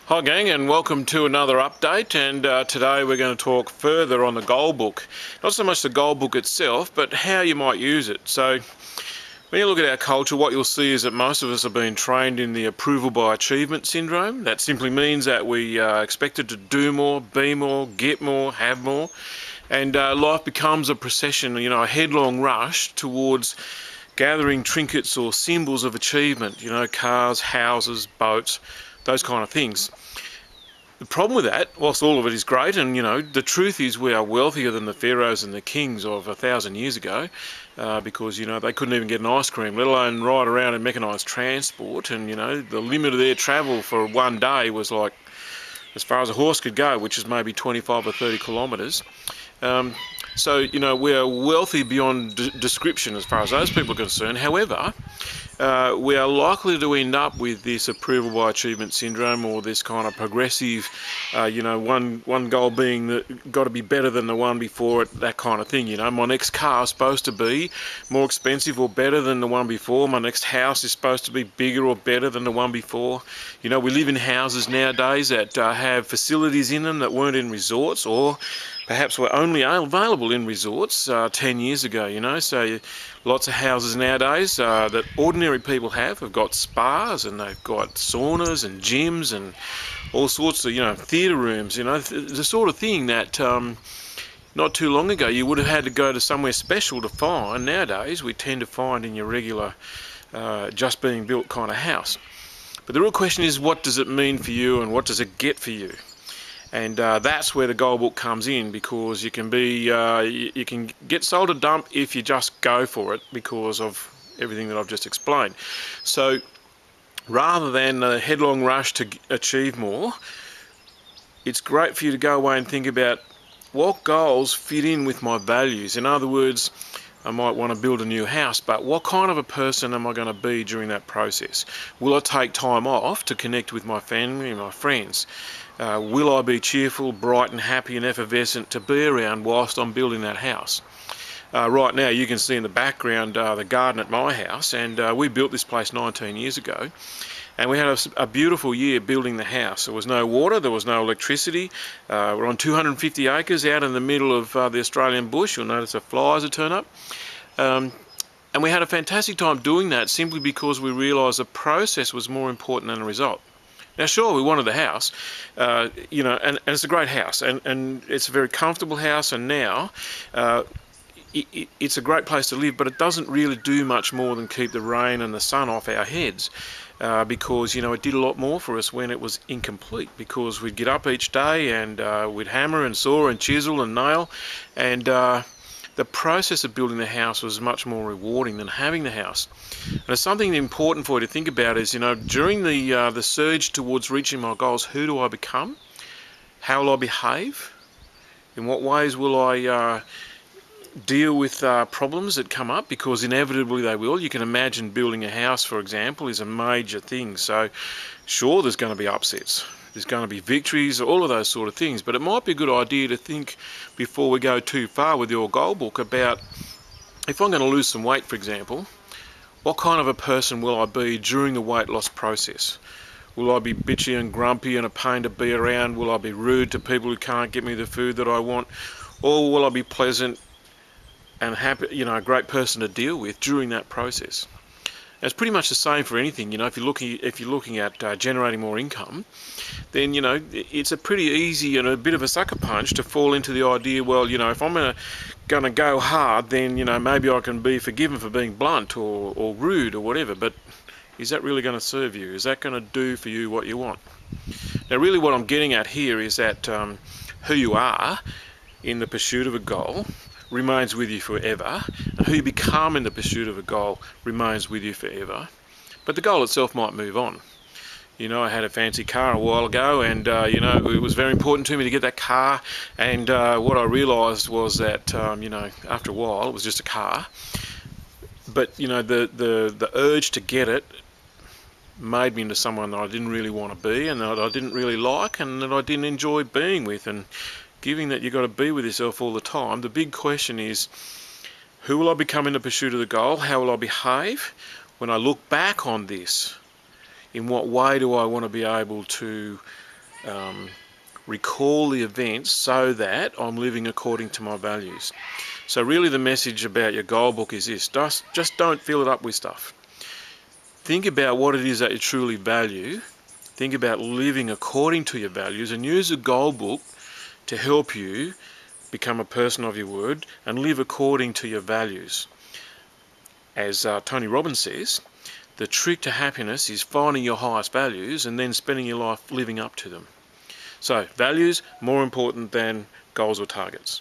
Hi gang, and welcome to another update, and today we're going to talk further on the goal book. Not so much the goal book itself, but how you might use it. So when you look at our culture, what you'll see is that most of us have been trained in the approval by achievement syndrome. That simply means that we are expected to do more, be more, get more, have more, and life becomes a procession, a headlong rush towards gathering trinkets or symbols of achievement, cars, houses, boats, those kind of things. The problem with that, whilst all of it is great, and the truth is we are wealthier than the pharaohs and the kings of 1,000 years ago, because they couldn't even get an ice cream, let alone ride around in mechanised transport, and the limit of their travel for one day was like as far as a horse could go, which is maybe 25 or 30 kilometres. So we are wealthy beyond description as far as those people are concerned. However, we are likely to end up with this approval by achievement syndrome, or this kind of progressive, one goal being that got to be better than the one before it, that kind of thing. My next car is supposed to be more expensive or better than the one before. My next house is supposed to be bigger or better than the one before. We live in houses nowadays that have facilities in them that weren't in resorts, or perhaps were only available in resorts 10 years ago, so lots of houses nowadays that ordinary people have got spas, and they've got saunas and gyms and all sorts of, theatre rooms, the sort of thing that not too long ago you would have had to go to somewhere special to find. Nowadays we tend to find in your regular just being built kind of house. But the real question is, what does it mean for you, and what does it get for you? And that's where the goal book comes in, because you can get sold a dump if you just go for it because of everything that I've just explained. So rather than a headlong rush to achieve more, it's great for you to go away and think about what goals fit in with my values. In other words, I might want to build a new house, but what kind of a person am I going to be during that process? Will I take time off to connect with my family and my friends? Will I be cheerful, bright and happy and effervescent to be around whilst I'm building that house? Right now you can see in the background the garden at my house, and we built this place 19 years ago, and we had a beautiful year building the house. There was no water, there was no electricity. We're on 250 acres out in the middle of the Australian bush. You'll notice the flies that turn up. And we had a fantastic time doing that, simply because we realised the process was more important than the result. Now, sure, we wanted the house, and it's a great house, and it's a very comfortable house, and now it's a great place to live, but it doesn't really do much more than keep the rain and the sun off our heads, because, it did a lot more for us when it was incomplete, because we'd get up each day and we'd hammer and saw and chisel and nail, and the process of building the house was much more rewarding than having the house. And it's something important for you to think about is, during the surge towards reaching my goals, who do I become? How will I behave? In what ways will I deal with problems that come up? Because inevitably they will. You can imagine building a house, for example, is a major thing. So sure, there's going to be upsets. There's going to be victories, all of those sort of things. But it might be a good idea to think, before we go too far with your goal book, about, if I'm going to lose some weight, for example, what kind of a person will I be during the weight loss process? Will I be bitchy and grumpy and a pain to be around? Will I be rude to people who can't get me the food that I want? Or will I be pleasant and happy, a great person to deal with during that process? And it's pretty much the same for anything. If you're looking at generating more income, then it's a pretty easy and a bit of a sucker punch to fall into the idea, well, if I'm going to go hard, then maybe I can be forgiven for being blunt or rude or whatever. But is that really going to serve you? Is that going to do for you what you want? Now, really, what I'm getting at here is that who you are in the pursuit of a goal remains with you forever, and who you become in the pursuit of a goal remains with you forever. But the goal itself might move on. I had a fancy car a while ago, and it was very important to me to get that car, and what I realised was that after a while it was just a car, but the urge to get it made me into someone that I didn't really want to be, and that I didn't really like, and that I didn't enjoy being with. And given that you've got to be with yourself all the time, the big question is, who will I become in the pursuit of the goal? How will I behave when I look back on this? In what way do I want to be able to recall the events so that I'm living according to my values. So really the message about your goal book is this: just don't fill it up with stuff. Think about what it is that you truly value. Think about living according to your values, and use a goal book to help you become a person of your word and live according to your values. As Tony Robbins says, the trick to happiness is finding your highest values and then spending your life living up to them. So values more important than goals or targets.